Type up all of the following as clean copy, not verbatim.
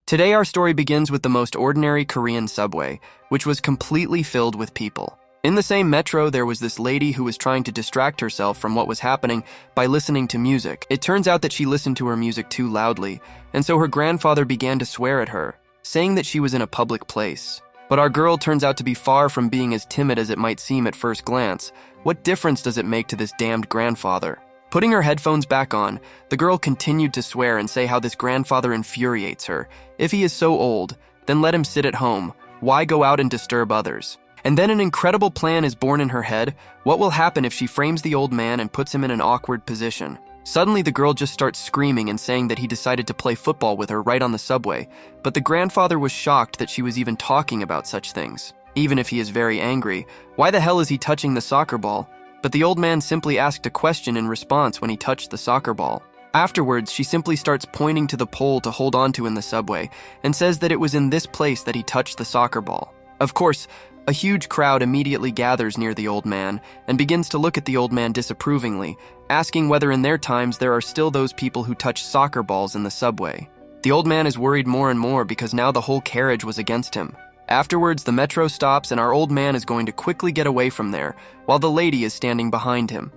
Today our story begins with the most ordinary Korean subway, which was completely filled with people. In the same metro, there was this lady who was trying to distract herself from what was happening by listening to music. It turns out that she listened to her music too loudly, and so her grandfather began to swear at her, saying that she was in a public place. But our girl turns out to be far from being as timid as it might seem at first glance. What difference does it make to this damned grandfather? Putting her headphones back on, the girl continued to swear and say how this grandfather infuriates her. If he is so old, then let him sit at home. Why go out and disturb others? And then an incredible plan is born in her head. What will happen if she frames the old man and puts him in an awkward position? Suddenly, the girl just starts screaming and saying that he decided to play football with her right on the subway, but the grandfather was shocked that she was even talking about such things. Even if he is very angry, why the hell is he touching the soccer ball? But the old man simply asked a question in response when he touched the soccer ball. Afterwards, she simply starts pointing to the pole to hold onto in the subway and says that it was in this place that he touched the soccer ball. Of course, a huge crowd immediately gathers near the old man and begins to look at the old man disapprovingly, asking whether in their times there are still those people who touch soccer balls in the subway. The old man is worried more and more because now the whole carriage was against him. Afterwards, the metro stops and our old man is going to quickly get away from there, while the lady is standing behind him.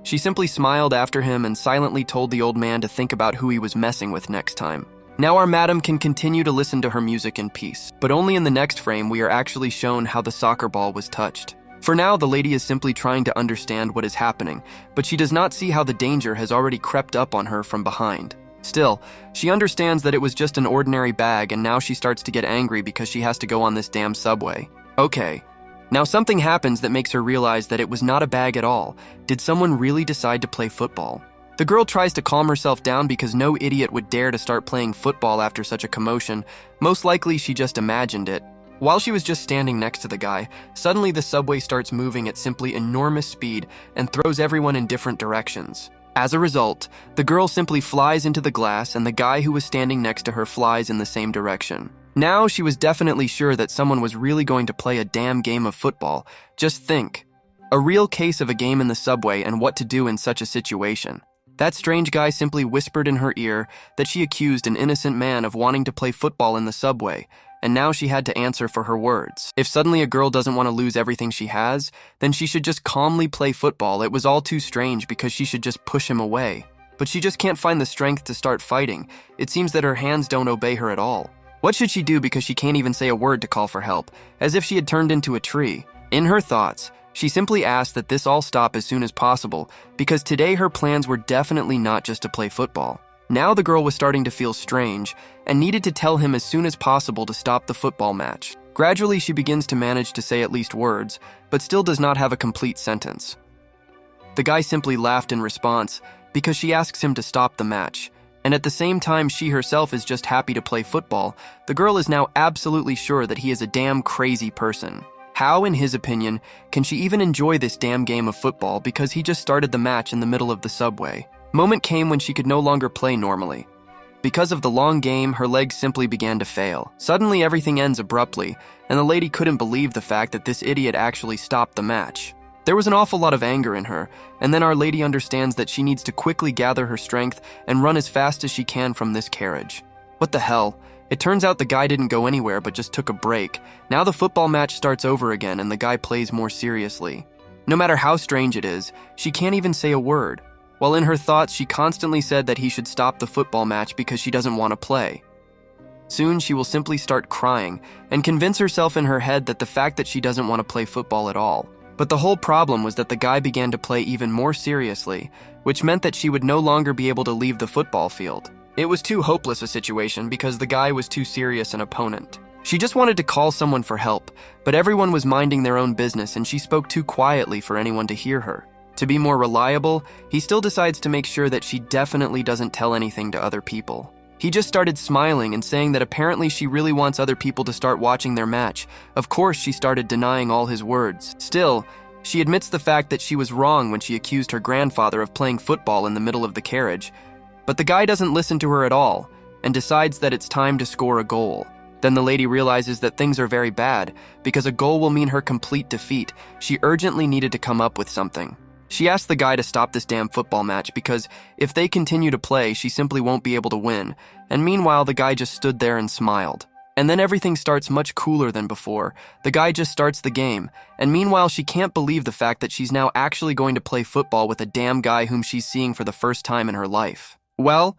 She simply smiled after him and silently told the old man to think about who he was messing with next time. Now our madam can continue to listen to her music in peace, but only in the next frame we are actually shown how the soccer ball was touched. For now, the lady is simply trying to understand what is happening, but she does not see how the danger has already crept up on her from behind. Still, she understands that it was just an ordinary bag, and now she starts to get angry because she has to go on this damn subway. Okay. Now something happens that makes her realize that it was not a bag at all. Did someone really decide to play football? The girl tries to calm herself down because no idiot would dare to start playing football after such a commotion. Most likely she just imagined it. While she was just standing next to the guy, suddenly the subway starts moving at simply enormous speed and throws everyone in different directions. As a result, the girl simply flies into the glass and the guy who was standing next to her flies in the same direction. Now she was definitely sure that someone was really going to play a damn game of football. Just think. A real case of a game in the subway and what to do in such a situation. That strange guy simply whispered in her ear that she accused an innocent man of wanting to play football in the subway, and now she had to answer for her words. If suddenly a girl doesn't want to lose everything she has, then she should just calmly play football. It was all too strange because she should just push him away. But she just can't find the strength to start fighting. It seems that her hands don't obey her at all. What should she do because she can't even say a word to call for help, as if she had turned into a tree? In her thoughts, she simply asked that this all stop as soon as possible, because today her plans were definitely not just to play football. Now the girl was starting to feel strange and needed to tell him as soon as possible to stop the football match. Gradually, she begins to manage to say at least words, but still does not have a complete sentence. The guy simply laughed in response because she asks him to stop the match. And at the same time she herself is just happy to play football, the girl is now absolutely sure that he is a damn crazy person. How, in his opinion, can she even enjoy this damn game of football because he just started the match in the middle of the subway? Moment came when she could no longer play normally. Because of the long game, her legs simply began to fail. Suddenly everything ends abruptly, and the lady couldn't believe the fact that this idiot actually stopped the match. There was an awful lot of anger in her, and then our lady understands that she needs to quickly gather her strength and run as fast as she can from this carriage. What the hell? It turns out the guy didn't go anywhere but just took a break. Now the football match starts over again and the guy plays more seriously. No matter how strange it is, she can't even say a word. While in her thoughts, she constantly said that he should stop the football match because she doesn't want to play. Soon she will simply start crying and convince herself in her head that the fact that she doesn't want to play football at all. But the whole problem was that the guy began to play even more seriously, which meant that she would no longer be able to leave the football field. It was too hopeless a situation because the guy was too serious an opponent. She just wanted to call someone for help, but everyone was minding their own business and she spoke too quietly for anyone to hear her. To be more reliable, he still decides to make sure that she definitely doesn't tell anything to other people. He just started smiling and saying that apparently she really wants other people to start watching their match. Of course, she started denying all his words. Still, she admits the fact that she was wrong when she accused her grandfather of playing football in the middle of the carriage. But the guy doesn't listen to her at all and decides that it's time to score a goal. Then the lady realizes that things are very bad because a goal will mean her complete defeat. She urgently needed to come up with something. She asked the guy to stop this damn football match because if they continue to play, she simply won't be able to win. And meanwhile, the guy just stood there and smiled. And then everything starts much cooler than before. The guy just starts the game. And meanwhile, she can't believe the fact that she's now actually going to play football with a damn guy whom she's seeing for the first time in her life. Well,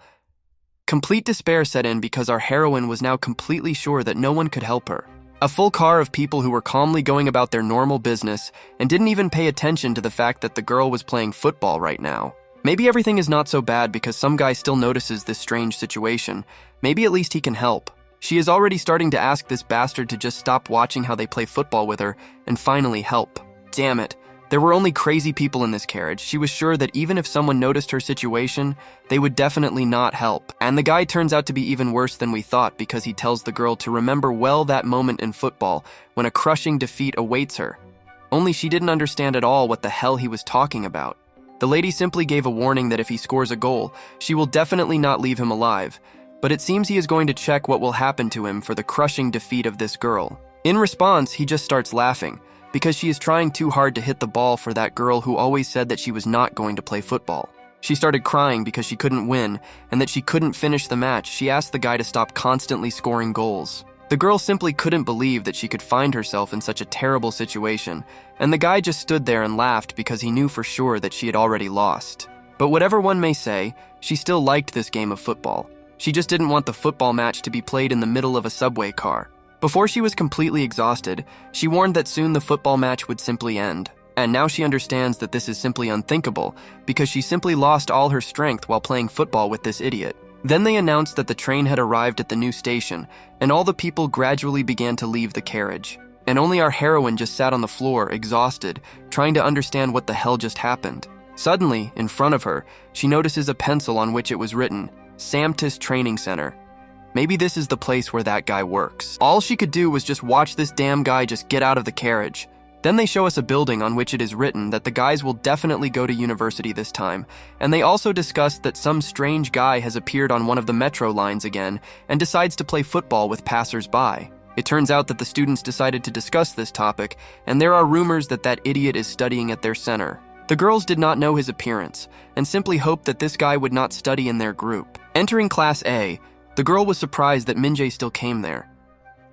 complete despair set in because our heroine was now completely sure that no one could help her. A full car of people who were calmly going about their normal business and didn't even pay attention to the fact that the girl was playing football right now. Maybe everything is not so bad because some guy still notices this strange situation. Maybe at least he can help. She is already starting to ask this bastard to just stop watching how they play football with her and finally help. Damn it. There were only crazy people in this carriage. She was sure that even if someone noticed her situation, they would definitely not help. And the guy turns out to be even worse than we thought because he tells the girl to remember well that moment in football when a crushing defeat awaits her. Only she didn't understand at all what the hell he was talking about. The lady simply gave a warning that if he scores a goal, she will definitely not leave him alive. But it seems he is going to check what will happen to him for the crushing defeat of this girl. In response, he just starts laughing because she is trying too hard to hit the ball for that girl who always said that she was not going to play football. She started crying because she couldn't win and that she couldn't finish the match. She asked the guy to stop constantly scoring goals. The girl simply couldn't believe that she could find herself in such a terrible situation, and the guy just stood there and laughed because he knew for sure that she had already lost. But whatever one may say, she still liked this game of football. She just didn't want the football match to be played in the middle of a subway car. Before she was completely exhausted, she warned that soon the football match would simply end. And now she understands that this is simply unthinkable because she simply lost all her strength while playing football with this idiot. Then they announced that the train had arrived at the new station, and all the people gradually began to leave the carriage. And only our heroine just sat on the floor, exhausted, trying to understand what the hell just happened. Suddenly, in front of her, she notices a pencil on which it was written, Samtis Training Center. Maybe this is the place where that guy works. All she could do was just watch this damn guy just get out of the carriage. Then they show us a building on which it is written that the guys will definitely go to university this time, and they also discuss that some strange guy has appeared on one of the metro lines again and decides to play football with passers-by. It turns out that the students decided to discuss this topic, and there are rumors that that idiot is studying at their center. The girls did not know his appearance, and simply hoped that this guy would not study in their group. Entering Class A, the girl was surprised that Minjae still came there.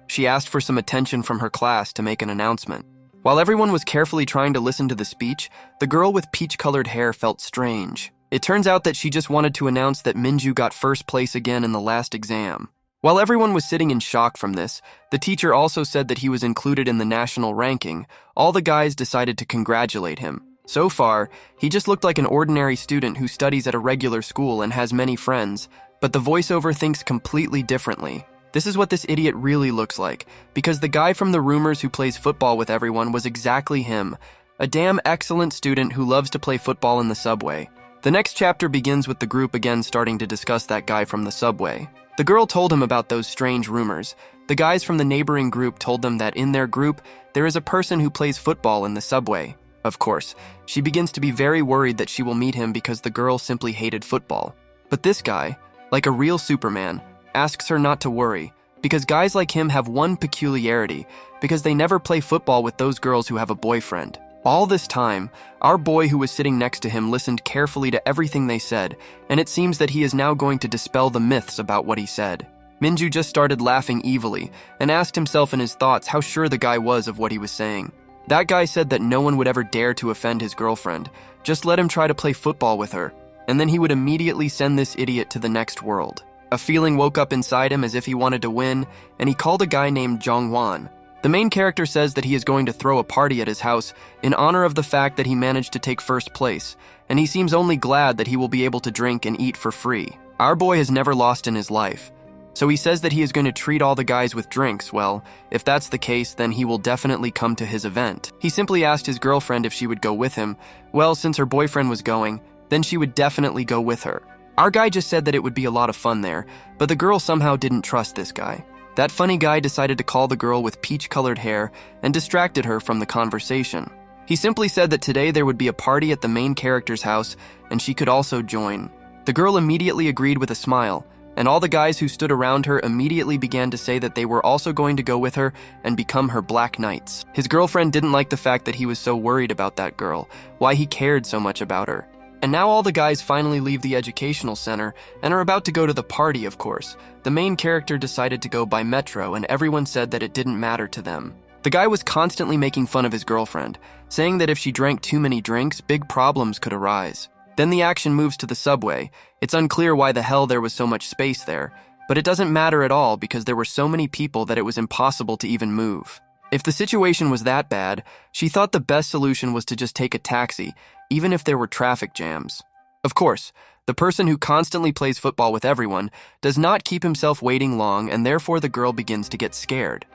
She asked for some attention from her class to make an announcement. While everyone was carefully trying to listen to the speech, the girl with peach-colored hair felt strange. It turns out that she just wanted to announce that Minju got first place again in the last exam. While everyone was sitting in shock from this, the teacher also said that he was included in the national ranking. All the guys decided to congratulate him. So far, he just looked like an ordinary student who studies at a regular school and has many friends, but the voiceover thinks completely differently. This is what this idiot really looks like, because the guy from the rumors who plays football with everyone was exactly him, a damn excellent student who loves to play football in the subway. The next chapter begins with the group again starting to discuss that guy from the subway. The girl told him about those strange rumors. The guys from the neighboring group told them that in their group, there is a person who plays football in the subway. Of course, she begins to be very worried that she will meet him because the girl simply hated football. But this guy, like a real Superman, asks her not to worry, because guys like him have one peculiarity, because they never play football with those girls who have a boyfriend. All this time, our boy who was sitting next to him listened carefully to everything they said, and it seems that he is now going to dispel the myths about what he said. Minju just started laughing evilly, and asked himself in his thoughts how sure the guy was of what he was saying. That guy said that no one would ever dare to offend his girlfriend, just let him try to play football with her, and then he would immediately send this idiot to the next world. A feeling woke up inside him as if he wanted to win, and he called a guy named Jongwon. The main character says that he is going to throw a party at his house in honor of the fact that he managed to take first place, and he seems only glad that he will be able to drink and eat for free. Our boy has never lost in his life, so he says that he is going to treat all the guys with drinks. Well, if that's the case, then he will definitely come to his event. He simply asked his girlfriend if she would go with him. Well, since her boyfriend was going, then she would definitely go with her. Our guy just said that it would be a lot of fun there, but the girl somehow didn't trust this guy. That funny guy decided to call the girl with peach-colored hair and distracted her from the conversation. He simply said that today there would be a party at the main character's house and she could also join. The girl immediately agreed with a smile, and all the guys who stood around her immediately began to say that they were also going to go with her and become her Black Knights. His girlfriend didn't like the fact that he was so worried about that girl, why he cared so much about her. And now all the guys finally leave the educational center and are about to go to the party, of course. The main character decided to go by metro, and everyone said that it didn't matter to them. The guy was constantly making fun of his girlfriend, saying that if she drank too many drinks, big problems could arise. Then the action moves to the subway. It's unclear why the hell there was so much space there, but it doesn't matter at all because there were so many people that it was impossible to even move. If the situation was that bad, she thought the best solution was to just take a taxi, even if there were traffic jams. Of course, the person who constantly plays football with everyone does not keep himself waiting long, and therefore the girl begins to get scared.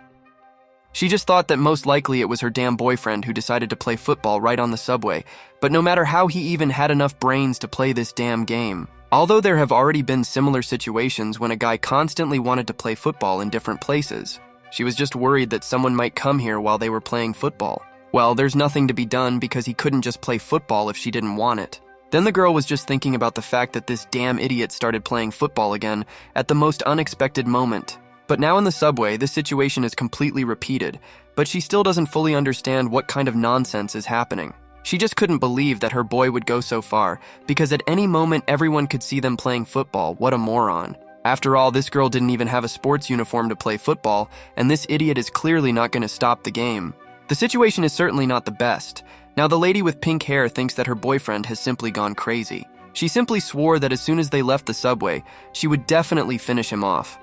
She just thought that most likely it was her damn boyfriend who decided to play football right on the subway, but no matter how he even had enough brains to play this damn game. Although there have already been similar situations when a guy constantly wanted to play football in different places. She was just worried that someone might come here while they were playing football. Well, there's nothing to be done because he couldn't just play football if she didn't want it. Then the girl was just thinking about the fact that this damn idiot started playing football again at the most unexpected moment. But now in the subway, this situation is completely repeated, but she still doesn't fully understand what kind of nonsense is happening. She just couldn't believe that her boy would go so far, because at any moment everyone could see them playing football. What a moron. After all, this girl didn't even have a sports uniform to play football, and this idiot is clearly not going to stop the game. The situation is certainly not the best. Now the lady with pink hair thinks that her boyfriend has simply gone crazy. She simply swore that as soon as they left the subway, she would definitely finish him off.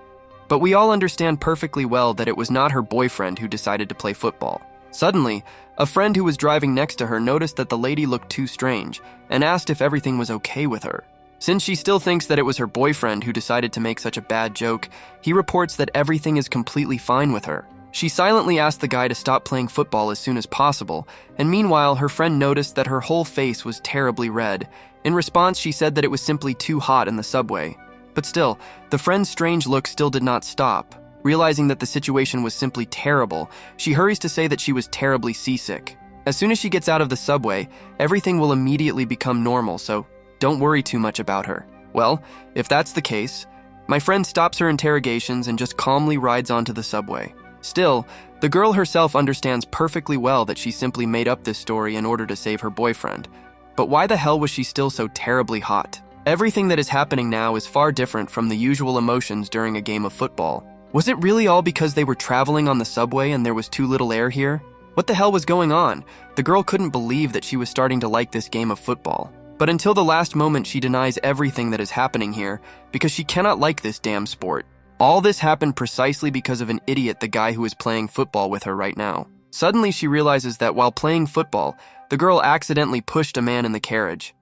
But we all understand perfectly well that it was not her boyfriend who decided to play football. Suddenly, a friend who was driving next to her noticed that the lady looked too strange and asked if everything was okay with her. Since she still thinks that it was her boyfriend who decided to make such a bad joke, he reports that everything is completely fine with her. She silently asked the guy to stop playing football as soon as possible, and meanwhile her friend noticed that her whole face was terribly red. In response, she said that it was simply too hot in the subway. But still, the friend's strange look still did not stop. Realizing that the situation was simply terrible, she hurries to say that she was terribly seasick. As soon as she gets out of the subway, everything will immediately become normal, so don't worry too much about her. Well, if that's the case, my friend stops her interrogations and just calmly rides onto the subway. Still, the girl herself understands perfectly well that she simply made up this story in order to save her boyfriend. But why the hell was she still so terribly hot? Everything that is happening now is far different from the usual emotions during a game of football. Was it really all because they were traveling on the subway and there was too little air here? What the hell was going on? The girl couldn't believe that she was starting to like this game of football. But until the last moment, she denies everything that is happening here because she cannot like this damn sport. All this happened precisely because of an idiot, the guy who is playing football with her right now. Suddenly, she realizes that while playing football, the girl accidentally pushed a man in the carriage.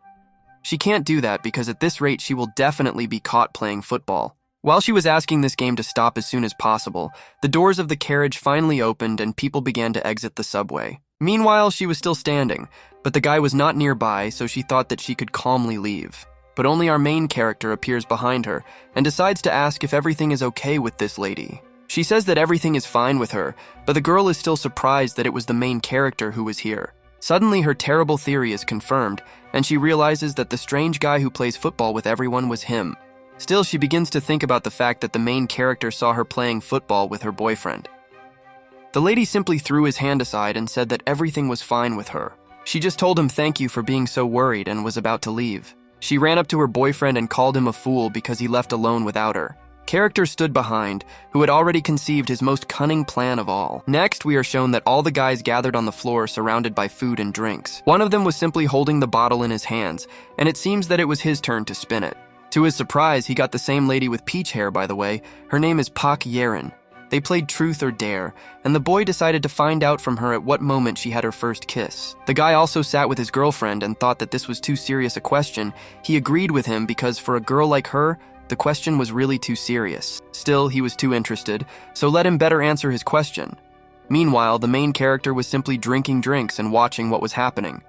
She can't do that because at this rate she will definitely be caught playing football. While she was asking this game to stop as soon as possible, the doors of the carriage finally opened and people began to exit the subway. Meanwhile, she was still standing, but the guy was not nearby, so she thought that she could calmly leave. But only our main character appears behind her and decides to ask if everything is okay with this lady. She says that everything is fine with her, but the girl is still surprised that it was the main character who was here. Suddenly, her terrible theory is confirmed, and she realizes that the strange guy who plays football with everyone was him. Still, she begins to think about the fact that the main character saw her playing football with her boyfriend. The lady simply threw his hand aside and said that everything was fine with her. She just told him thank you for being so worried and was about to leave. She ran up to her boyfriend and called him a fool because he left alone without her. Character stood behind, who had already conceived his most cunning plan of all. Next, we are shown that all the guys gathered on the floor surrounded by food and drinks. One of them was simply holding the bottle in his hands, and it seems that it was his turn to spin it. To his surprise, he got the same lady with peach hair, by the way. Her name is Pak Yerin. They played Truth or Dare, and the boy decided to find out from her at what moment she had her first kiss. The guy also sat with his girlfriend and thought that this was too serious a question. He agreed with him because for a girl like her, the question was really too serious. Still, he was too interested, so let him better answer his question. Meanwhile, the main character was simply drinking drinks and watching what was happening.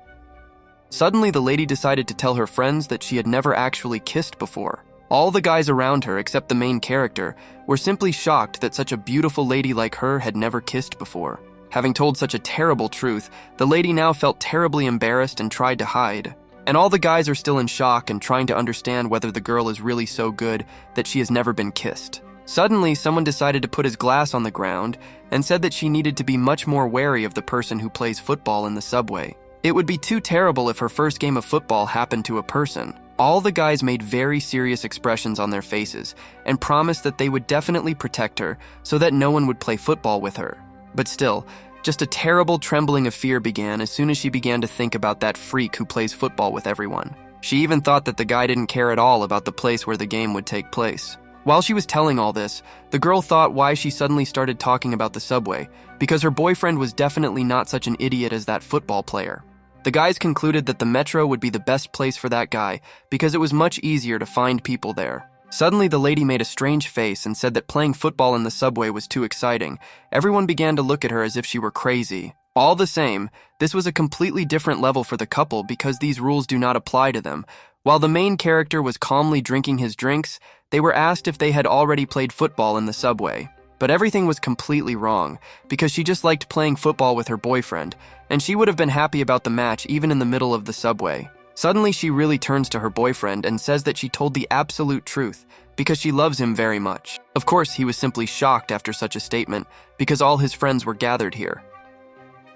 Suddenly, the lady decided to tell her friends that she had never actually kissed before. All the guys around her, except the main character, were simply shocked that such a beautiful lady like her had never kissed before. Having told such a terrible truth, the lady now felt terribly embarrassed and tried to hide. And all the guys are still in shock and trying to understand whether the girl is really so good that she has never been kissed. Suddenly, someone decided to put his glass on the ground and said that she needed to be much more wary of the person who plays football in the subway. It would be too terrible if her first game of football happened to a person. All the guys made very serious expressions on their faces and promised that they would definitely protect her so that no one would play football with her. But still, just a terrible trembling of fear began as soon as she began to think about that freak who plays football with everyone. She even thought that the guy didn't care at all about the place where the game would take place. While she was telling all this, the girl thought why she suddenly started talking about the subway, because her boyfriend was definitely not such an idiot as that football player. The guys concluded that the metro would be the best place for that guy because it was much easier to find people there. Suddenly, the lady made a strange face and said that playing football in the subway was too exciting. Everyone began to look at her as if she were crazy. All the same, this was a completely different level for the couple because these rules do not apply to them. While the main character was calmly drinking his drinks, they were asked if they had already played football in the subway. But everything was completely wrong, because she just liked playing football with her boyfriend, and she would have been happy about the match even in the middle of the subway. Suddenly, she really turns to her boyfriend and says that she told the absolute truth, because she loves him very much. Of course, he was simply shocked after such a statement, because all his friends were gathered here.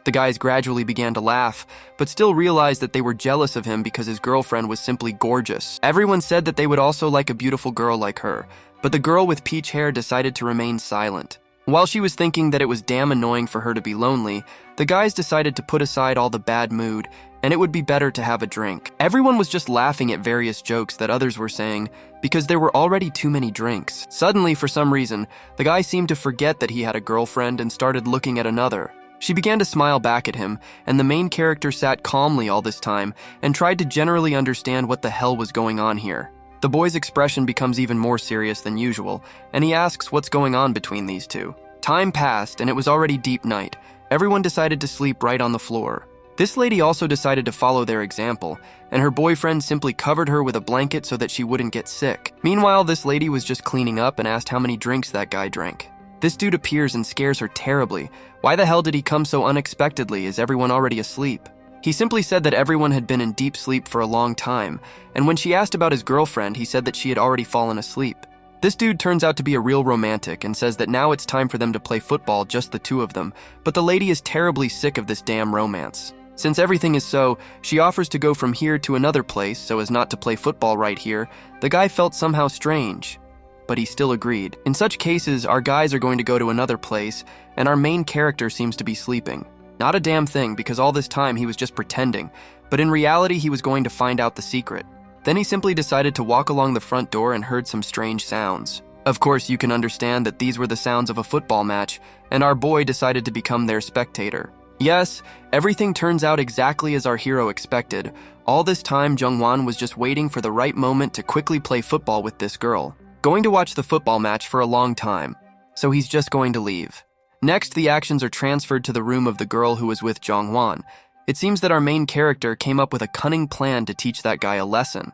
The guys gradually began to laugh, but still realized that they were jealous of him because his girlfriend was simply gorgeous. Everyone said that they would also like a beautiful girl like her, but the girl with peach hair decided to remain silent. While she was thinking that it was damn annoying for her to be lonely, the guys decided to put aside all the bad mood, and it would be better to have a drink. Everyone was just laughing at various jokes that others were saying because there were already too many drinks. Suddenly, for some reason, the guy seemed to forget that he had a girlfriend and started looking at another. She began to smile back at him, and the main character sat calmly all this time and tried to generally understand what the hell was going on here. The boy's expression becomes even more serious than usual, and he asks what's going on between these two. Time passed, and it was already deep night. Everyone decided to sleep right on the floor. This lady also decided to follow their example, and her boyfriend simply covered her with a blanket so that she wouldn't get sick. Meanwhile, this lady was just cleaning up and asked how many drinks that guy drank. This dude appears and scares her terribly. Why the hell did he come so unexpectedly? Is everyone already asleep? He simply said that everyone had been in deep sleep for a long time, and when she asked about his girlfriend, he said that she had already fallen asleep. This dude turns out to be a real romantic and says that now it's time for them to play football, just the two of them, but the lady is terribly sick of this damn romance. Since everything is so, she offers to go from here to another place so as not to play football right here. The guy felt somehow strange, but he still agreed. In such cases, our guys are going to go to another place, and our main character seems to be sleeping. Not a damn thing, because all this time he was just pretending, but in reality he was going to find out the secret. Then he simply decided to walk along the front door and heard some strange sounds. Of course, you can understand that these were the sounds of a football match, and our boy decided to become their spectator. Yes, everything turns out exactly as our hero expected. All this time, Jungwon was just waiting for the right moment to quickly play football with this girl. Going to watch the football match for a long time, so he's just going to leave. Next, the actions are transferred to the room of the girl who was with Jungwon. It seems that our main character came up with a cunning plan to teach that guy a lesson.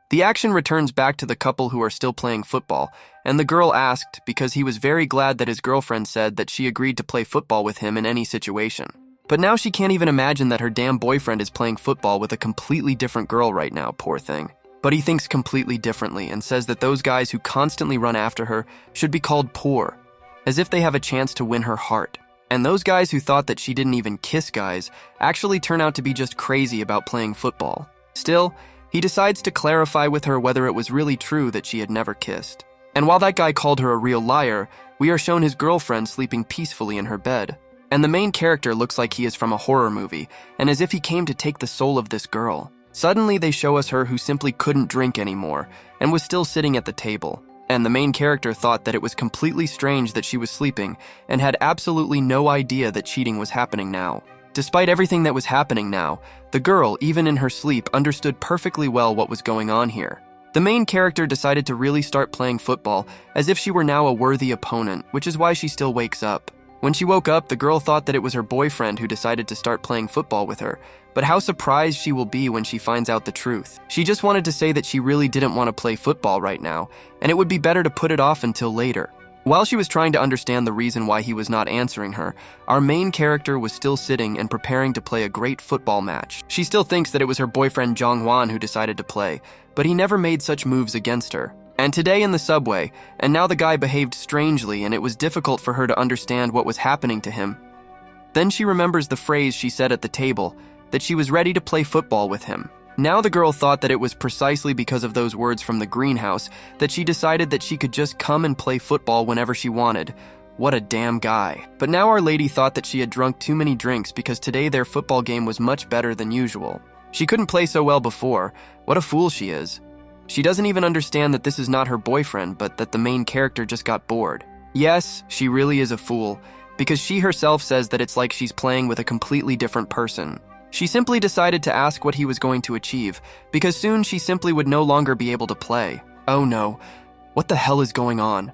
The action returns back to the couple who are still playing football, and the girl asked because he was very glad that his girlfriend said that she agreed to play football with him in any situation. But now she can't even imagine that her damn boyfriend is playing football with a completely different girl right now, poor thing. But he thinks completely differently and says that those guys who constantly run after her should be called poor, as if they have a chance to win her heart. And those guys who thought that she didn't even kiss guys actually turn out to be just crazy about playing football. Still, he decides to clarify with her whether it was really true that she had never kissed. And while that guy called her a real liar, we are shown his girlfriend sleeping peacefully in her bed. And the main character looks like he is from a horror movie, and as if he came to take the soul of this girl. Suddenly, they show us her who simply couldn't drink anymore, and was still sitting at the table. And the main character thought that it was completely strange that she was sleeping, and had absolutely no idea that cheating was happening now. Despite everything that was happening now, the girl, even in her sleep, understood perfectly well what was going on here. The main character decided to really start playing football, as if she were now a worthy opponent, which is why she still wakes up. When she woke up, the girl thought that it was her boyfriend who decided to start playing football with her, but how surprised she will be when she finds out the truth. She just wanted to say that she really didn't want to play football right now, and it would be better to put it off until later. While she was trying to understand the reason why he was not answering her, our main character was still sitting and preparing to play a great football match. She still thinks that it was her boyfriend Jongwon who decided to play, but he never made such moves against her. And today in the subway, and now the guy behaved strangely and it was difficult for her to understand what was happening to him. Then she remembers the phrase she said at the table, that she was ready to play football with him. Now the girl thought that it was precisely because of those words from the greenhouse that she decided that she could just come and play football whenever she wanted. What a damn guy. But now our lady thought that she had drunk too many drinks because today their football game was much better than usual. She couldn't play so well before. What a fool she is. She doesn't even understand that this is not her boyfriend, but that the main character just got bored. Yes, she really is a fool, because she herself says that it's like she's playing with a completely different person. She simply decided to ask what he was going to achieve, because soon she simply would no longer be able to play. Oh no, what the hell is going on?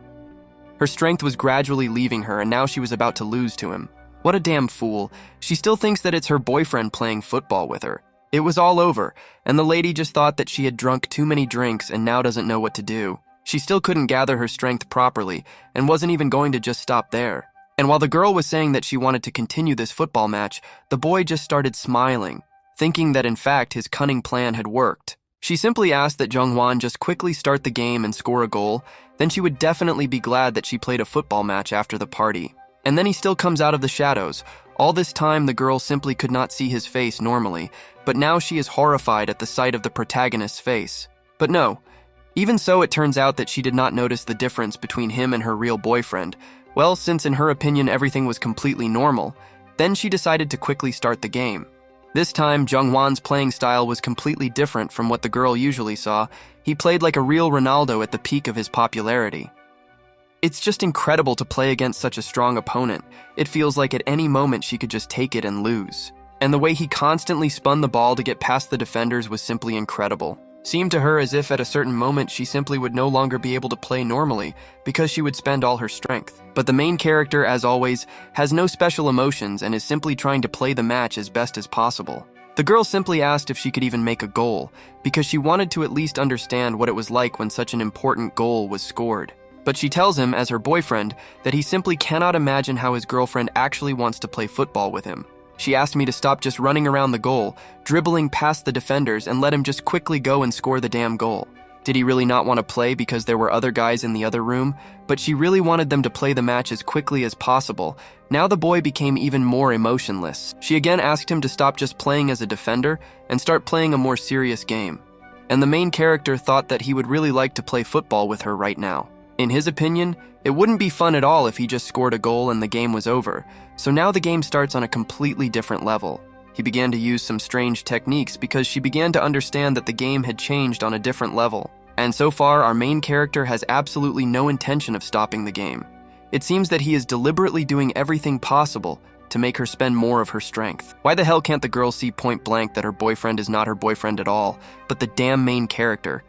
Her strength was gradually leaving her, and now she was about to lose to him. What a damn fool. She still thinks that it's her boyfriend playing football with her. It was all over, and the lady just thought that she had drunk too many drinks and now doesn't know what to do. She still couldn't gather her strength properly, and wasn't even going to just stop there. And while the girl was saying that she wanted to continue this football match, the boy just started smiling, thinking that in fact his cunning plan had worked. She simply asked that Jongwon just quickly start the game and score a goal, then she would definitely be glad that she played a football match after the party. And then he still comes out of the shadows. All this time the girl simply could not see his face normally, but now she is horrified at the sight of the protagonist's face. But no, even so it turns out that she did not notice the difference between him and her real boyfriend. Well, since in her opinion everything was completely normal, then she decided to quickly start the game. This time, Jongwon's playing style was completely different from what the girl usually saw. He played like a real Ronaldo at the peak of his popularity. It's just incredible to play against such a strong opponent. It feels like at any moment she could just take it and lose. And the way he constantly spun the ball to get past the defenders was simply incredible. Seemed to her as if at a certain moment she simply would no longer be able to play normally because she would spend all her strength. But the main character, as always, has no special emotions and is simply trying to play the match as best as possible. The girl simply asked if she could even make a goal because she wanted to at least understand what it was like when such an important goal was scored. But she tells him, as her boyfriend, that he simply cannot imagine how his girlfriend actually wants to play football with him. She asked me to stop just running around the goal, dribbling past the defenders, and let him just quickly go and score the damn goal. Did he really not want to play because there were other guys in the other room? But she really wanted them to play the match as quickly as possible. Now the boy became even more emotionless. She again asked him to stop just playing as a defender and start playing a more serious game. And the main character thought that he would really like to play football with her right now. In his opinion, it wouldn't be fun at all if he just scored a goal and the game was over. So now the game starts on a completely different level. He began to use some strange techniques because she began to understand that the game had changed on a different level. And so far, our main character has absolutely no intention of stopping the game. It seems that he is deliberately doing everything possible to make her spend more of her strength. Why the hell can't the girl see point blank that her boyfriend is not her boyfriend at all, but the damn main character?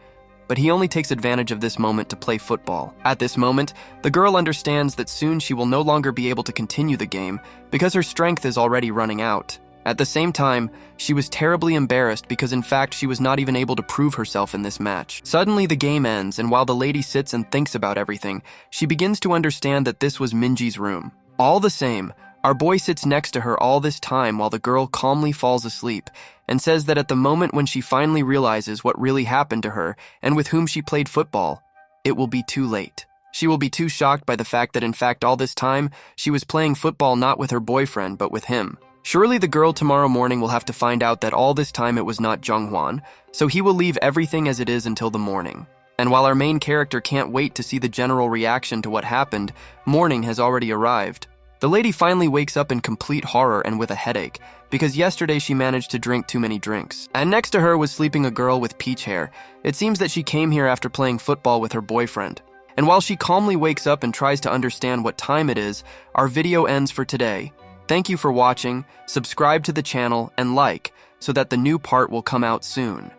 But he only takes advantage of this moment to play football. At this moment, the girl understands that soon she will no longer be able to continue the game because her strength is already running out. At the same time, she was terribly embarrassed because in fact she was not even able to prove herself in this match. Suddenly the game ends, and while the lady sits and thinks about everything, she begins to understand that this was Minji's room. All the same, our boy sits next to her all this time while the girl calmly falls asleep and says that at the moment when she finally realizes what really happened to her and with whom she played football, it will be too late. She will be too shocked by the fact that in fact all this time she was playing football not with her boyfriend but with him. Surely the girl tomorrow morning will have to find out that all this time it was not Jongwon, so he will leave everything as it is until the morning. And while our main character can't wait to see the general reaction to what happened, morning has already arrived. The lady finally wakes up in complete horror and with a headache, because yesterday she managed to drink too many drinks. And next to her was sleeping a girl with peach hair. It seems that she came here after playing football with her boyfriend. And while she calmly wakes up and tries to understand what time it is, our video ends for today. Thank you for watching, subscribe to the channel, and like, so that the new part will come out soon.